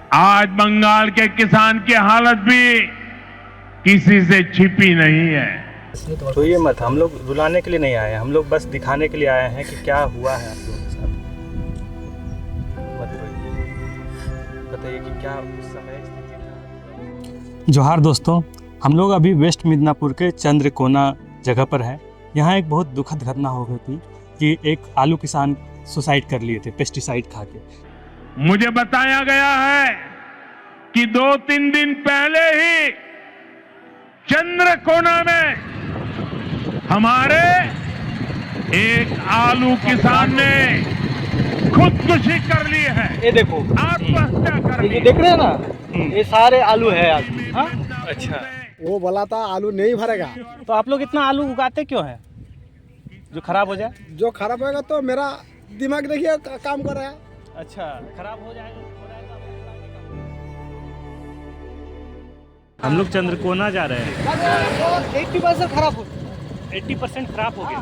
आज बंगाल के किसान की हालत भी किसी से छिपी नहीं है। तो ये मत, हम लोग रुलाने के लिए नहीं आए हैं, हम लोग बस दिखाने के लिए आए हैं कि क्या हुआ है आप लोगों के साथ। मत रोइए, बताइए कि क्या उस समय स्थिति था। जोहार दोस्तों, हम लोग अभी वेस्ट मिदनापुर के चंद्रकोना जगह पर हैं। यहाँ एक बहुत दुखद घटना हो गई थी कि एक आलू किसान सुसाइड कर लिए थे पेस्टिसाइड खा के। मुझे बताया गया है कि 2-3 दिन पहले ही चंद्रकोना में हमारे एक आलू किसान ने खुदकुशी कर ली है। ये देखो, आत्महत्या कर ली। ये देख रहे हैं ना, ये सारे आलू है आज। हाँ, अच्छा। वो बोला था आलू नहीं भरेगा। तो आप लोग इतना आलू उगाते क्यों हैं जो खराब हो जाए? जो खराब होगा तो मेरा दिमाग देखिए काम कर रहा है। अच्छा, खराब हो जाएगा। हम लोग चंद्रकोना जा रहे हैं। 80% खराब हो 80% खराब हो गया।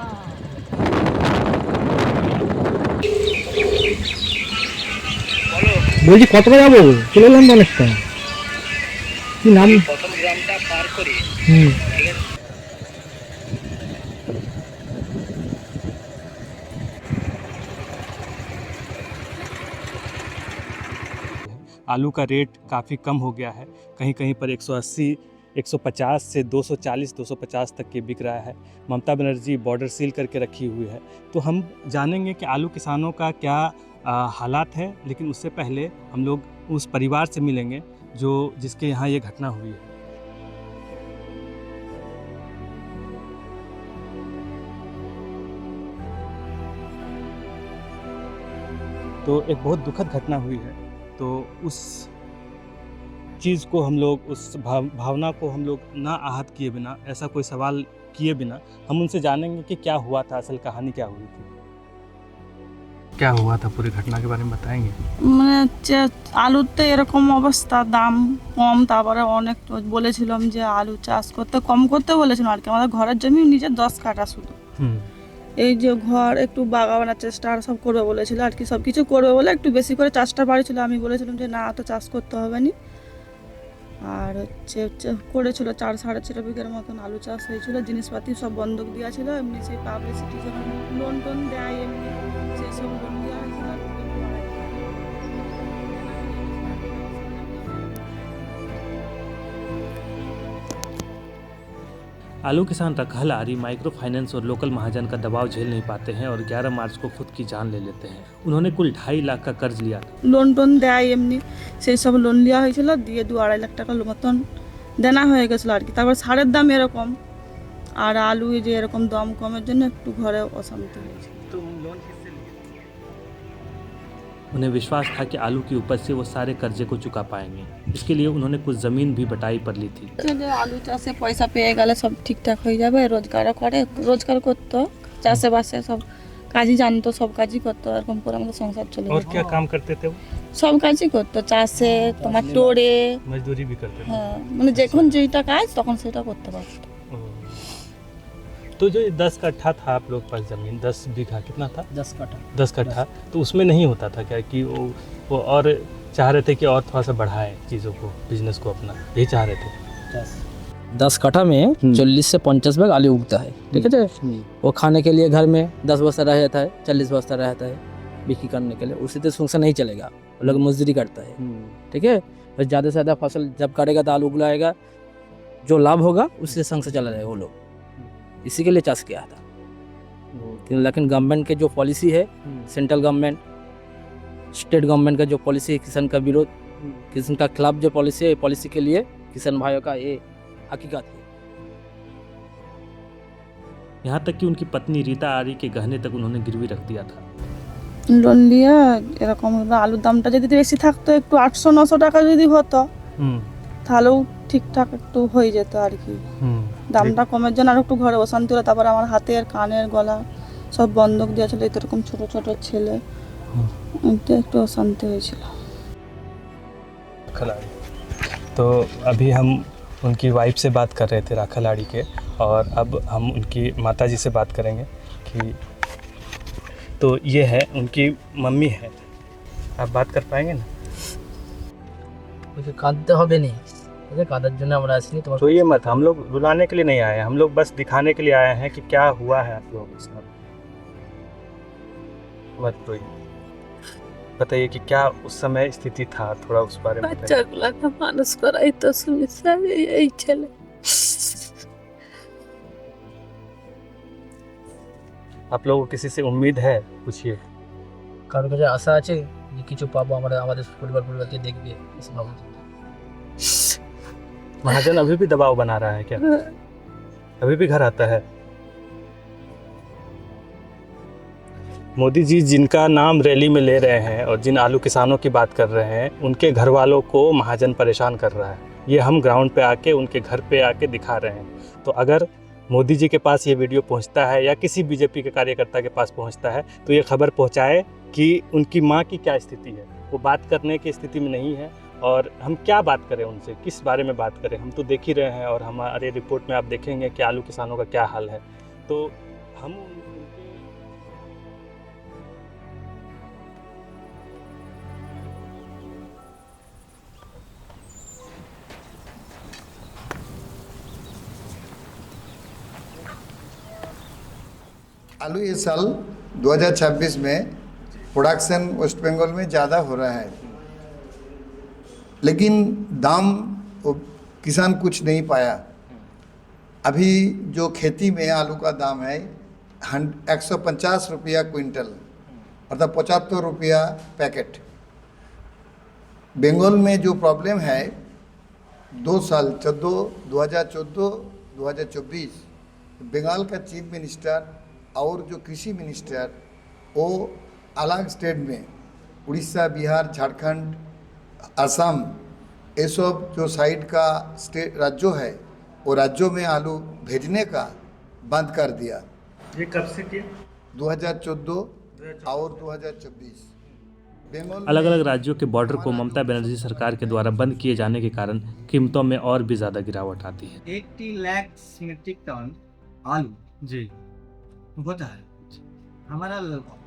বলছি কত করে যাবো? চলে এলাম অনেকটা। কি নাম? প্রথম গ্রামটা পার করি। आलू का रेट काफ़ी कम हो गया है, कहीं कहीं पर 180, 150 से 240, 250 तक के बिक रहा है। ममता बनर्जी बॉर्डर सील करके रखी हुई है। तो हम जानेंगे कि आलू किसानों का क्या हालात है, लेकिन उससे पहले हम लोग उस परिवार से मिलेंगे जिसके यहाँ ये घटना हुई है। तो एक बहुत दुखद घटना हुई है, तो उस चीज़ को हम लोग, उस भावना को हम लोग ना आहत किए बिना, ऐसा कोई सवाल किए बिना हम उनसे जानेंगे कि क्या हुआ था, असल कहानी क्या हुई थी, क्या हुआ था, पूरी घटना के बारे में बताएंगे। মানে আলুতে এরকম অবস্থা, দাম কম, তারপরে অনেক বলেছিলাম যে আলু চাষ কম করতে বলেছিলাম আর কি। আমাদের ঘরের জমি নিজের 10 কাঠা শুধু। এই যে ঘর একটু বাগানের চেষ্টা আর সব করবে বলেছিল আর কি, সব কিছু করবে বলে একটু বেশি করে চাষটা বাড়িয়েছিল। আমি বলেছিলাম যে না, তো চাষ করতে হবে না। আর করেছিল 4-4.5 বিঘার মতন আলু চাষ হয়েছিল। জিনিসপাতি সব বন্ধক দেওয়া ছিল, এমনি সেই পাবলিসিটি যখন লোন টোন দেয় এমনি সেই সব লোন দেওয়া হয়েছিল। आलू किसान रखहल आरी माइक्रो फाइनेंस और लोकल महाजन का दबाव झेल नहीं पाते हैं और 11 मार्च को खुद की जान ले लेते हैं। उन्होंने कुल 2.5 लाख का कर्ज लिया था। লোন টোন দেয় এমনি সেই সব লোন নেওয়া হয়েছিল, দিয়ে 2-2.5 লাখ টাকা মতন দেনা হয়ে গেছিলো আর কি। তারপর সারের দাম এরকম আর আলু যে এরকম দাম কমের জন্য একটু ঘরে অশান্তি হয়েছে। उन्हें विश्वास था कि आलू की उपज से वो सारे कर्जे को चुका पाएंगे। इसके लिए उन्होंने कुछ ज़मीन भी बटाई पर ली थी। আলু চাষে পয়সা পেয়ে গেলে সব ঠিকঠাক হয়ে যাবে। রোজগার করতো, চাষে বাসে সব কাজই জানতো, সব কাজই করতো, এরকম করে আমাদের সংসার চলে और যেত। क्या काम करते थे वो? সব কাজই করতো, চাষে তোমার টোরে, मजदूरी भी करते थे। হ্যাঁ মানে যখন যেটা কাজ তখন সেটা করতে পারতো। तो जो 10 कट्ठा था आप लोग पास ज़मीन, 10 बीघा कितना था? 10 কাঠা। 10 कट्ठा। तो उसमें नहीं होता था क्या कि वो और चाह रहे थे कि और थोड़ा सा बढ़ाएं चीज़ों को, बिजनेस को अपना, यही चाह रहे थे? 10 कट्ठा में 40 से 50 बैग आलू उगता है, ठीक है। वो खाने के लिए घर में 10 बस्ता रह जाता है, 40 बस्ता रहता है बिक्री करने के लिए। उससे तो फंक्शन नहीं चलेगा, वो लोग मजदूरी करता है, ठीक है। बस ज़्यादा से ज़्यादा फसल जब करेगा तो आलू उगलाएगा, जो लाभ होगा उससे संग से चला जाएगा वो लोग। इसी के लिए चाष किया था। लेकिन गवर्नमेंट के जो पॉलिसी है, सेंट्रल गवर्नमेंट, स्टेट गवर्नमेंट का जो पॉलिसी है, किसान का विरोध, किसान का खिलाफ जो पॉलिसी है, पॉलिसी के लिए किसान भाइयों का ये हकीकत है। यहाँ तक कि उनकी पत्नी रीता आरी के गहने तक उन्होंने गिरवी रख दिया था। লোন নিয়ে এরকম আলুর দামটা যদি বেশি থাকতো, একটু 800-900 টাকা যদি হতো তাহলেও ঠিকঠাক একটু হয়ে যেত আর কি। দামটা কমের জন্য আর একটু ঘরে অশান্তি হলো। তারপর আমার হাতের, কানের, গলা সব বন্ধক দেওয়া ছিল, এরকম ছোট ছোট ছেলে, একটু অশান্তি হয়েছিল। तो अभी हम उनकी वाइफ से बात कर रहे थे, राखलाड़ी के, और अब हम उनकी माताजी से बात करेंगे कि तो ये है उनकी मम्मी है, आप बात कर पाएंगे ना? ওকে কাঁদতে হবে নি, ঠিক আছে? কাঁদার জন্য আমরা আসিনি তোমার। तो ये मत, हम लोग रुलाने के लिए नहीं आए हैं, हम लोग बस दिखाने के लिए आए हैं कि क्या हुआ है आप लोगों के साथ। मत रोइए, बताइए कि क्या उस समय स्थिति था, थोड़ा उस बारे में बताइए। বাচ্চাগুলাকে মানুষ করাই তো সমস্যা, এই ছেলে। आप लोगों को किसी से उम्मीद है, पूछिए। কারোর কাছে আশা আছে যে কিছু পাবো, আমরা আমাদের পরিবারকে দেখবে, এসব ভাবো। महाजन अभी भी दबाव बना रहा है क्या? अभी भी घर आता है? मोदी जी जिनका नाम रैली में ले रहे हैं और जिन आलू किसानों की बात कर रहे हैं, उनके घर वालों को महाजन परेशान कर रहा है। ये हम ग्राउंड पे आके उनके घर पे आके दिखा रहे हैं। तो अगर मोदी जी के पास ये वीडियो पहुंचता है या किसी बीजेपी के कार्यकर्ता के पास पहुंचता है, तो ये खबर पहुंचाए कि उनकी माँ की क्या स्थिति है। वो बात करने की स्थिति में नहीं है, और हम क्या बात करें उनसे, किस बारे में बात करें। हम तो देख ही रहे हैं, और हमारे रिपोर्ट में आप देखेंगे कि आलू किसानों का क्या हाल है। तो हम आलू इस साल 2026 में प्रोडक्शन वेस्ट बंगाल में ज़्यादा हो रहा है, लेकिन दाम वो किसान कुछ नहीं पाया। अभी जो खेती में आलू का दाम है 150 रुपया क्विंटल, अर्थात 75 रुपया पैकेट। बंगाल में जो प्रॉब्लम है 2 साल 2014-2024 बंगाल का चीफ मिनिस्टर और जो कृषि मिनिस्टर वो अलग स्टेट में उड़ीसा, बिहार, झारखंड, असम, ये सब जो साइड का स्टेट राज्यों है, वो राज्यों में आलू भेजने का बंद कर दिया। ये कब से किया? 2014 और 2024 बंगाल अलग में अलग राज्यों के बॉर्डर को ममता बनर्जी सरकार के द्वारा बंद किए जाने के कारण कीमतों में और भी ज़्यादा गिरावट आती है। 80 लाख मीट्रिक टन आलू जी होता है। हमारा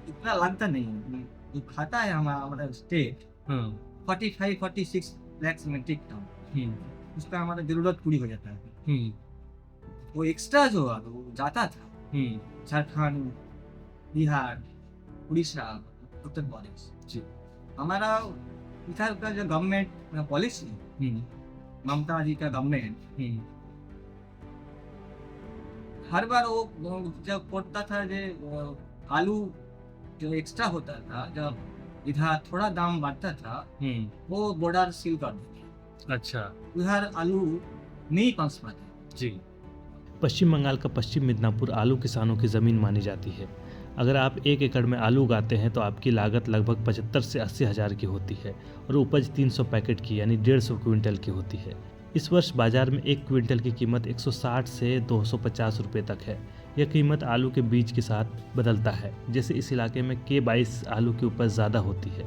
इतना लगता नहीं है, जो खाता है हमारा स्टेट 45-46 लाख मीट्रिक टन, उसका हमारा जरूरत पूरी हो जाता है। वो एक्स्ट्रा जो आलू जाता था झारखंड, बिहार, उड़ीसा, उत्तर प्रदेश, जी हमारा इधर का जो गवर्नमेंट पॉलिसी, ममता जी का गवर्नमेंट हर बार वो जब पड़ता था जो आलू जो एक्स्ट्रा होता था, जब इधर थोड़ा दाम बढ़ता था, वो बॉर्डर सील कर देते। अच्छा, उधर आलू नहीं पहुंच पाते। जी। पश्चिम बंगाल का पश्चिम मिदनापुर आलू किसानों की ज़मीन मानी जाती है। अगर आप 1 एकड़ में आलू उगाते हैं तो आपकी लागत लगभग 75 से 80 हज़ार की होती है और उपज 300 पैकेट की यानी 150 क्विंटल की होती है। इस वर्ष बाजार में 1 क्विंटल की कीमत 160 से 250 रुपये तक है। यह कीमत आलू के बीज के साथ बदलता है। जैसे इस इलाके में K22 आलू की उपज ज़्यादा होती है।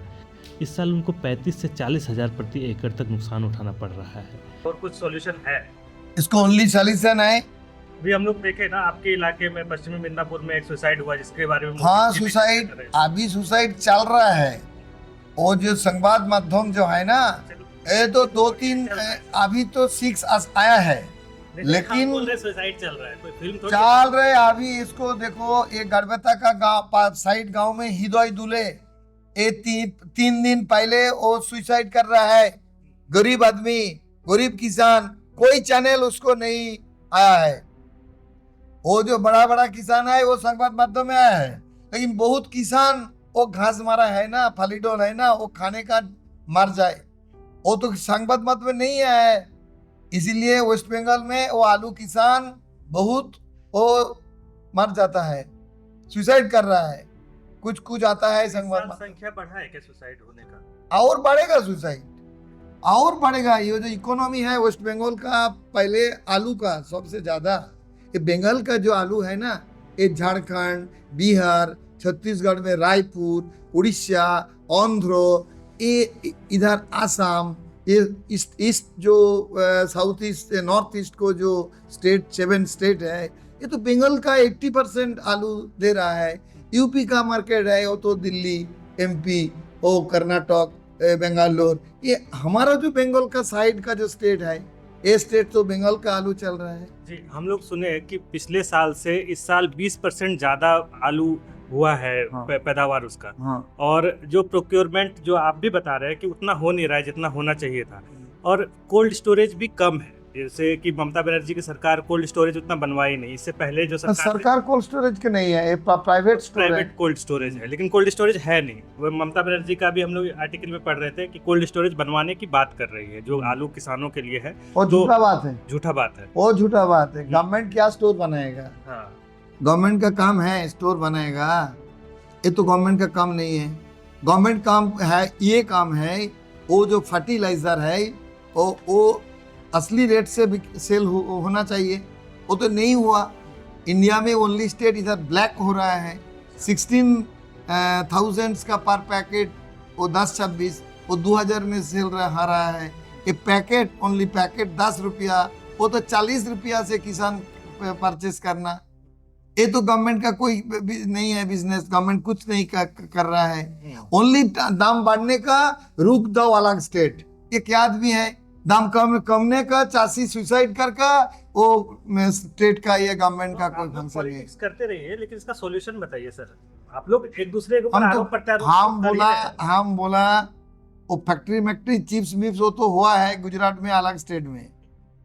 इस साल उनको 35 से 40 हज़ार प्रति एकड़ तक नुकसान उठाना पड़ रहा है। और कुछ सॉल्यूशन है? इसको ओनली सॉल्यूशन है। अभी हम लोग देखे ना आपके इलाके में पश्चिमी मिदनापुर में एक सुसाइड हुआ, जिसके बारे में हाँ, सुसाइड, अभी सुसाइड चल रहा है। वो जो संवाद माध्यम जो है ना, ये तो 2-3 अभी तो 6 आया है, लेकिन सुसाइड चल रहा है, कोई फिल्म थोड़ी चल रहे। अभी इसको देखो, ये गड़बेता का गांव साइड गांव में हिदोई दुले, ये 3 दिन पहले वो सुसाइड कर रहा है। गरीब आदमी, गरीब किसान, कोई चैनल उसको नहीं आया है। वो जो बड़ा बड़ा किसान है वो संवाद माध्यम में आया है, लेकिन बहुत किसान वो घास मारा है ना, फलीडोल है ना, वो खाने का मर जाए, वो तो संवाद माध्यम में नहीं आया है। इसीलिए वेस्ट बंगाल में वो आलू किसान बहुत वो मर जाता है, सुसाइड कर रहा है। कुछ आता है संवाद, संख्या बढ़ा है क्या सुसाइड होने का? और बढ़ेगा सुसाइड, और बढ़ेगा। ये जो इकोनॉमी है वेस्ट बंगाल का, पहले आलू का सबसे ज्यादा, ये बंगाल का जो आलू है ना, ये झारखंड, बिहार, छत्तीसगढ़ में रायपुर, उड़ीसा, आंध्र, ये इधर आसाम, ये ईस्ट जो साउथ ईस्ट नॉर्थ ईस्ट को जो स्टेट 7 स्टेट है, ये तो बंगाल का 80% आलू दे रहा है। यूपी का मार्केट है वो तो दिल्ली, MP, ओ कर्नाटक, बेंगालोर, ये हमारा जो बंगाल का साइड का जो स्टेट है, ये स्टेट तो बंगाल का आलू चल रहा है। जी, हम लोग सुने कि पिछले साल से इस साल 20% ज़्यादा आलू हुआ है हाँ। पैदावार उसका, हाँ, और जो प्रोक्योरमेंट जो आप भी बता रहे हैं कि उतना हो नहीं रहा है जितना होना चाहिए था, और कोल्ड स्टोरेज भी कम है। जैसे कि ममता बनर्जी की सरकार कोल्ड स्टोरेज उतना बनवाई नहीं, इससे पहले जो सरकार कोल्ड स्टोरेज के नहीं है, ये प्राइवेट कोल्ड स्टोरेज है, लेकिन कोल्ड स्टोरेज है नहीं। वो ममता बनर्जी का भी हम लोग आर्टिकल में पढ़ रहे थे कि कोल्ड स्टोरेज बनवाने की बात कर रही है, जो आलू किसानों के लिए है। वो झूठा बात है, झूठा बात है, वो झूठा बात है। गवर्नमेंट क्या स्टोर बनाएगा? हाँ। गवर्नमेंट का काम है स्टोर बनाएगा? ये तो गवर्नमेंट का काम नहीं है। गवर्नमेंट काम है, ये काम है वो जो फर्टिलाइजर है वो असली रेट से सेल होना चाहिए, वो तो नहीं हुआ। इंडिया में ओनली स्टेट इधर ब्लैक हो रहा है। 16,000 का पर पैकेट, वो 10-26, वो 2000 में सेल रहा है। ये पैकेट, ओनली पैकेट 10 रुपया, वो तो 40 रुपया से किसान परचेस करना। ये तो गवर्नमेंट का कोई नहीं है बिजनेस, गवर्नमेंट कुछ नहीं कर रहा है। ओनली दाम बढ़ने का रुक दो अलग स्टेट। ये क्या आदमी है? दाम कमने का चासी सुसाइड करके वो स्टेट का, ये गवर्नमेंट का कोई फंक्शन नहीं है। करते रहिए, लेकिन इसका सॉल्यूशन बताइए सर। आप लोग एक दूसरे को हम बोला वो फैक्ट्री चिप्स मिप्स वो तो हुआ है गुजरात में अलग स्टेट में,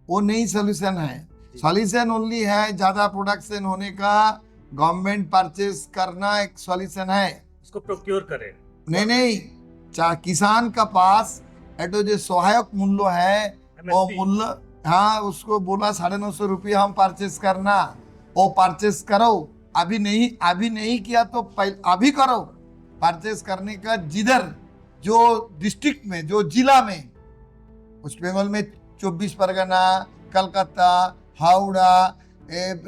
वो नहीं सोल्यूशन है। सॉल्यूशन ओनली है ज्यादा प्रोडक्शन होने का, गवर्नमेंट परचेस करना एक सॉल्यूशन है। उसको प्रोक्योर करे। नहीं, किसान का पास तो जो सहायक मूल्य है वो मूल्य, हाँ, उसको बोला 950 रुपया हम परचेस करना, वो परचेस करो। अभी नहीं किया तो अभी करो परचेस करने का। जिधर जो डिस्ट्रिक्ट में, जो जिला में, वेस्ट बंगाल में 24 परगना, कलकत्ता, हावड़ा,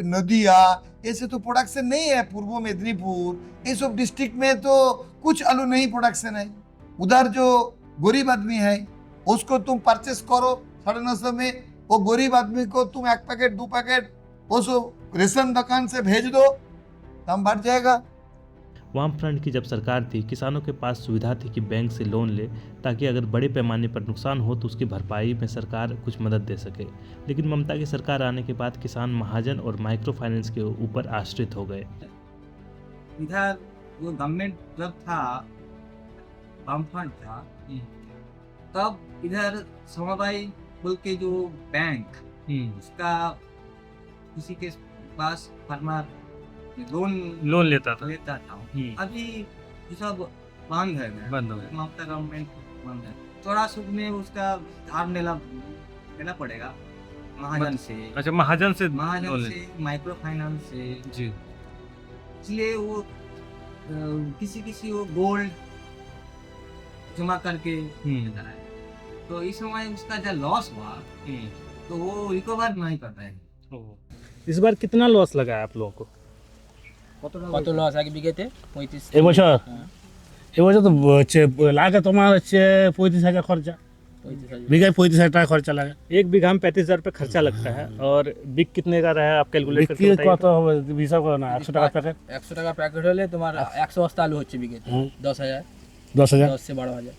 नदिया, ऐसे तो प्रोडक्शन नहीं है। पूर्व मेदिनीपुर, ये सब डिस्ट्रिक्ट में तो कुछ आलू नहीं प्रोडक्शन है। उधर जो गरीब आदमी है उसको तुम परचेस करो 950 में, वो गरीब आदमी को तुम 1 पैकेट 2 पैकेट वो सब रेशन दुकान से भेज दो, दाम बढ़ जाएगा। वाम फ्रंट की जब सरकार थी, किसानों के पास सुविधा थी कि बैंक से लोन ले, ताकि अगर बड़े पैमाने पर नुकसान हो तो उसकी भरपाई में सरकार कुछ मदद दे सके। लेकिन ममता की सरकार आने के बाद किसान महाजन और माइक्रो फाइनेंस के ऊपर आश्रित हो गए। इधर जो गवर्नमेंट जब था, वाम फ्रंट था, तब इधर समवाय बोल के जो बैंक, उसका किसी के पास फार्मर लोन लेता था। अभी ये सब बंद है, ममता गवर्नमेंट बंद है। थोड़ा सुख में उसका धार लेना पड़ेगा महाजन से। अच्छा, महाजन से माइक्रो फाइनेंस से जी। इसलिए वो किसी वो गोल्ड जमा करके देता है, तो इस समय उसका जब लॉस हुआ तो वो रिकवर नहीं करता है। इस बार कितना लॉस लगा है आप लोगों को? কত লস আগে বিঘেতে 35 এবছর তো লাগে তোমার হচ্ছে 35,000 খরচা, বিঘায় 35,000 টাকা খরচা লাগে। 1 बीघा में 35,000 रुपये खर्चा लगता है। और बिक कितने का रहा है आप कैलकुलेट करके बताइए। কত হবে হিসাব করো না। 100 টাকা প্যাকেট, 100 টাকা প্যাকেট হলে তোমার 100 বস্তা আলু হচ্ছে বিঘেতে 10,000 10,000 10 से 12,000।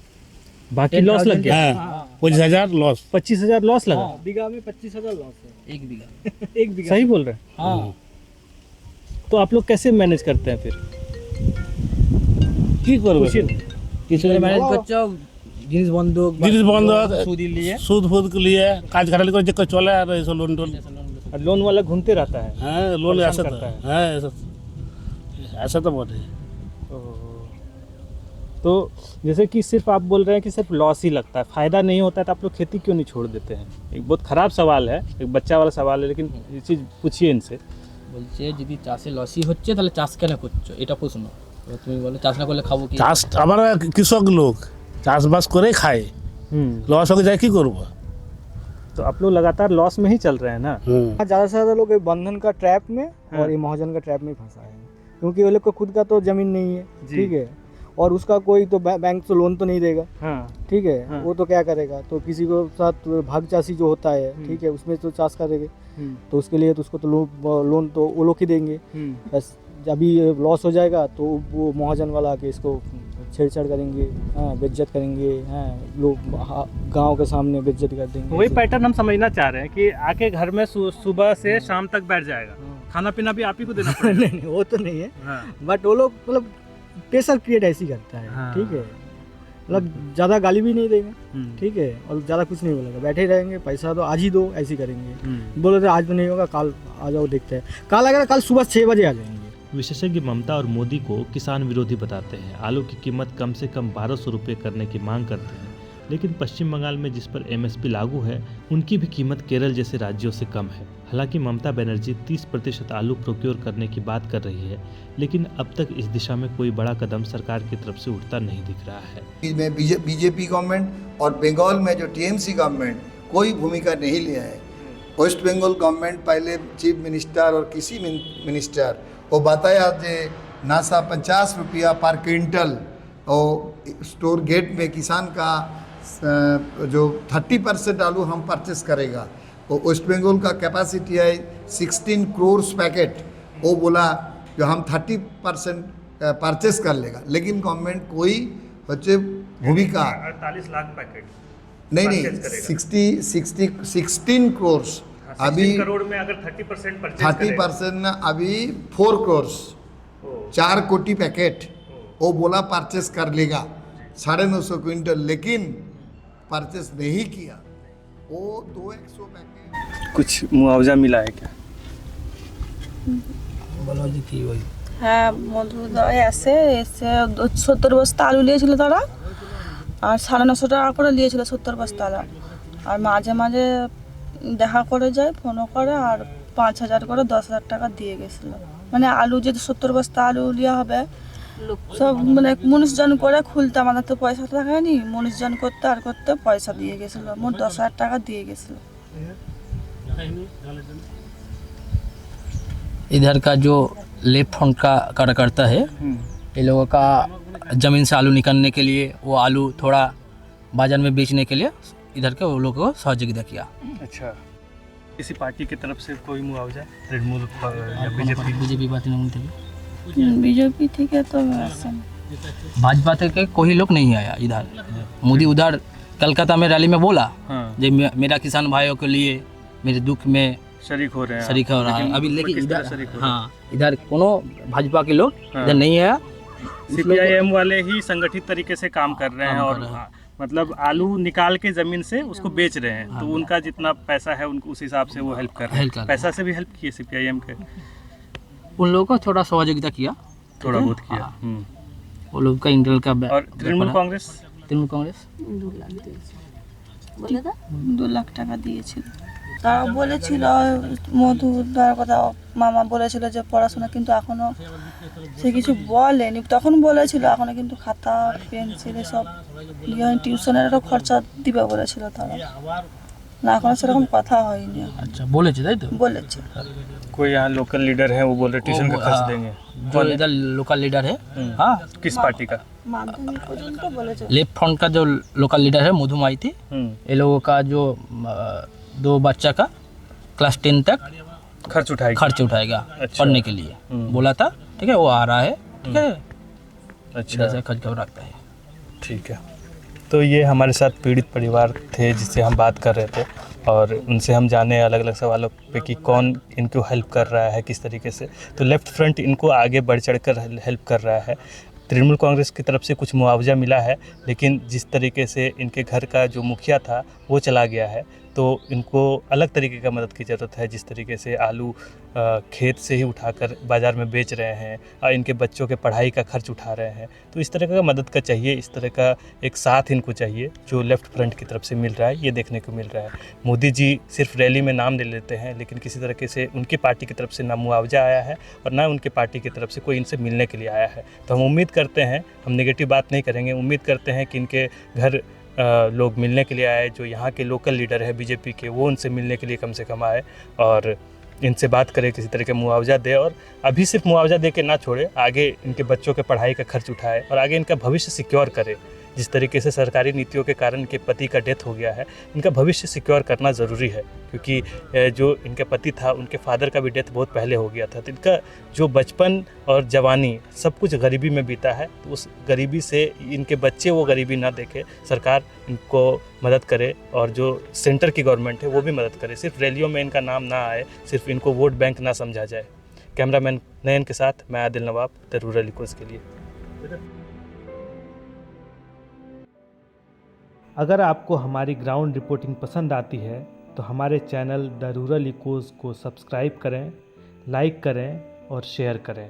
बाकी लॉस लग गया। हाँ, 25,000 लॉस, 25,000 लॉस लगा। बीघा में 25,000 लॉस है। एक बीघा एक बीघा सही बोल रहे हैं? हाँ। तो आप लोग कैसे मैनेज करते हैं फिर? কি করবে? কিছু ম্যানেজ করছো, জিনিস বন্ধক সুদ लिए, সুদ ফুদ लिए কাজ খাটালি করে যে কেউ চলে, আর এইসব লোন টোন, और लोन वाला घूमते रहता है। हाँ, लोन ऐसा करता है। हाँ, ऐसा तो बहुत है। तो जैसे कि सिर्फ आप बोल रहे हैं कि सिर्फ लॉस ही लगता है, फ़ायदा नहीं होता है, तो आप लोग खेती क्यों नहीं छोड़ देते हैं? एक बहुत ख़राब सवाल है, एक बच्चा वाला सवाल है, लेकिन ये चीज़ पूछिए इनसे। বলছে যদি চাষে লসই হচ্ছে তাহলে চাষ কেন করছো, এটা প্রশ্ন। তুমি বলো চাষ না করলে খাবো কি? চাষ আমরা কৃষক লোক চাষবাস করেই খাই, লস हो जाए কি করব? तो आप लोग लगातार लॉस में ही चल रहे हैं ना। ज़्यादा से ज़्यादा लोग बंधन का ट्रैप में और ये महाजन का ट्रैप में फंसा है, क्योंकि वो लोग को खुद का तो ज़मीन नहीं है, ठीक है, और उसका कोई तो बैंक तो लोन तो नहीं देगा, ठीक है, वो तो क्या करेगा, तो किसी को साथ भाग चाषी जो होता है, ठीक है, उसमें तो चाष करेंगे, तो उसके लिए तो उसको तो लोन तो वो लोग ही देंगे। बस अभी लॉस हो जाएगा तो वो महाजन वाला आके इसको छेड़छाड़ करेंगे, हाँ बेइज्जत करेंगे, हाँ लोग गांव के सामने बेइज्जत कर देंगे। वही पैटर्न हम समझना चाह रहे हैं कि आके घर में सुबह से शाम तक बैठ जाएगा, खाना पीना भी आप ही को देना पड़ेगा। नहीं वो तो नहीं है, हाँ। बट वो लोग मतलब प्रेशर क्रिएट ऐसी करता है, हाँ। ठीक है, मतलब ज़्यादा गाली भी नहीं देगा, ठीक है, और ज़्यादा कुछ नहीं बोलेगा, बैठे रहेंगे, पैसा तो आज ही दो, ऐसी करेंगे। बोले तो आज तो नहीं होगा, कल आ जाओ देखते हैं, कल अगर कल सुबह 6 बजे आ जाएंगे। विशेषज्ञ ममता और मोदी को किसान विरोधी बताते हैं। आलू की कीमत कम से कम 1200 रुपये करने की मांग करते हैं, लेकिन पश्चिम बंगाल में जिस पर एमएसपी लागू है उनकी भी कीमत केरल जैसे राज्यों से कम है। हालांकि ममता बनर्जी 30% आलू प्रोक्योर करने की बात कर रही है, लेकिन अब तक इस दिशा में कोई बड़ा कदम सरकार की तरफ से उठता नहीं दिख रहा है। में बीजेपी गवर्नमेंट और बंगाल में जो टीएमसी गवर्नमेंट कोई भूमिका नहीं लिया है। वेस्ट बंगाल गवर्नमेंट पहले चीफ मिनिस्टर और किसी मिनिस्टर वो बताया जे नासा 50 रुपया पर क्विंटल और स्टोर गेट में किसान का जो 30% आलू हम परचेस करेगा। वो वेस्ट बंगाल का कैपेसिटी है 16 करोड़ पैकेट, वो बोला जो हम 30% परचेस कर लेगा, लेकिन गवर्नमेंट कोई बच्चे भूमिका 48 लाख पैकेट नहीं 16 करोड़ अभी करोड़ में अगर 30% 30% ना अभी 4 करोड़ 4 कोटी पैकेट वो बोला परचेस कर लेगा 950 क्विंटल, लेकिन परचेस नहीं किया। वो 200 पैकेट। कुछ मुआवजा मिला है क्या? হ্যাঁ মধুদয় আছে, এসে 70 বস্তা আলু নিয়েছিল তারা, আর 950 টাকা করে নিয়েছিল 70 বস্তা আলু। আর মাঝে মাঝে দেখা করে যায়, ফোনও করে, আর 5000 করে 10,000 টাকা দিয়ে গেছিলো। মানে আলু যে 70 বস্তা আলু লিয়া হবে সব মানে মানুষজন করে খুলতে, আমাদের তো পয়সা থাকেনি, মানুষজন করতে আর করতে পয়সা দিয়ে গেছিলো, মোট 10,000 টাকা দিয়ে গেছিলো। इधर का जो लेफ्ट फ्रंट का कार्यकर्ता है, ये लोगों का ज़मीन से आलू निकालने के लिए, वो आलू थोड़ा बाजार में बेचने के लिए इधर के वो लोगों को सहयोगिता किया। अच्छा, किसी पार्टी की तरफ से कोई मुआवजा? तृणमूल या बीजेपी? बीजेपी पार्टी नहीं, बीजेपी ठीक है तो ऐसा भाजपा के कोई लोग नहीं आया इधर। मोदी उधर कलकत्ता में रैली में बोला जो मेरा किसान भाइयों के लिए मेरे दुख में शरीक हो रहे हैं, शरीक हो रहा है अभी, लेकिन किस तरह इधर शरीक हो रहे हैं? हाँ इधर कोनो भाजपा के लोग इधर नहीं है। सीपीआईएम वाले ही संगठित तरीके से काम कर रहे हैं और मतलब आलू निकाल के जमीन से उसको बेच रहे हैं, तो उनका जितना पैसा है उनको उस हिसाब से वो हेल्प कर रहे हैं। पैसा से भी हेल्प किए सीपीआईएम के, उन लोगों को थोड़ा सहयोगिता किया, थोड़ा बहुत किया। वो लोग का इंटरनल का और तृणमूल कांग्रेस 2 লাখ টাকা দিয়েছিল। তারা বলেছিল মধুদার কথা, মামা বলেছিল যে পড়াশোনা, কিন্তু এখনো সে কিছু বলেনি। তখন বলেছিল এখনো কিন্তু খাতা পেন্সিল সব টিউশনেরও খরচা দিবে বলেছিল তারা, না এখনো সেরকম কথা হয়নি। अच्छा बोले তাই তো বলেছে कोई यहाँ लोकल लीडर है वो बोल रहे ट्यूशन का खर्च देंगे। जो इधर लोकल लीडर है, हाँ किस पार्टी का? মাধ্যমিক পর্যন্ত বলেছে। लेफ्ट फ्रंट का जो लोकल लीडर है मधु माइती, ये लोगों का जो 2 बच्चा का क्लास 10 तक खर्च उठाएगा पढ़ने के लिए बोला था, ठीक है, वो आ रहा है, ठीक है। अच्छा से खर्च रखता है, ठीक है। तो ये हमारे साथ पीड़ित परिवार थे जिससे हम बात कर रहे थे और उनसे हम जाने अलग अलग सवालों पे कि कौन इनको हेल्प कर रहा है, किस तरीके से। तो लेफ्ट फ्रंट इनको आगे बढ़ चढ़ कर हेल्प कर रहा है। तृणमूल कांग्रेस की तरफ से कुछ मुआवजा मिला है, लेकिन जिस तरीके से इनके घर का जो मुखिया था वो चला गया है, तो इनको अलग तरीके का मदद की ज़रूरत है। जिस तरीके से आलू खेत से ही उठाकर बाज़ार में बेच रहे हैं और इनके बच्चों के पढ़ाई का खर्च उठा रहे हैं, तो इस तरह का मदद का चाहिए, इस तरह का एक साथ इनको चाहिए जो लेफ़्ट फ्रंट की तरफ से मिल रहा है, ये देखने को मिल रहा है। मोदी जी सिर्फ रैली में नाम ले लेते हैं, लेकिन किसी तरीके से उनकी पार्टी की तरफ से ना मुआवजा आया है और ना उनकी पार्टी की तरफ से कोई इनसे मिलने के लिए आया है। तो हम उम्मीद करते हैं, हम नेगेटिव बात नहीं करेंगे, उम्मीद करते हैं कि इनके घर लोग मिलने के लिए आए, जो यहाँ के लोकल लीडर है बीजेपी के, वो उनसे मिलने के लिए कम से कम आए और इनसे बात करें, किसी तरह का मुआवजा दे। और अभी सिर्फ मुआवजा दे के ना छोड़े, आगे इनके बच्चों के पढ़ाई का खर्च उठाए और आगे इनका भविष्य सिक्योर करे। जिस तरीके से सरकारी नीतियों के कारण इनके पति का डेथ हो गया है, इनका भविष्य सिक्योर करना ज़रूरी है, क्योंकि जो इनके पति था उनके फादर का भी डेथ बहुत पहले हो गया था। तो इनका जो बचपन और जवानी सब कुछ गरीबी में बीता है, तो उस गरीबी से इनके बच्चे वो गरीबी ना देखे, सरकार इनको मदद करे और जो सेंटर की गवर्नमेंट है वो भी मदद करे। सिर्फ रैलियों में इनका नाम ना आए, सिर्फ इनको वोट बैंक ना समझा जाए। कैमरामैन नयन के साथ मैं आदिल नवाब, द रूरल इकोज़ के लिए। अगर आपको हमारी ग्राउंड रिपोर्टिंग पसंद आती है तो हमारे चैनल द रूरल इकोज़ को सब्सक्राइब करें, लाइक करें और शेयर करें।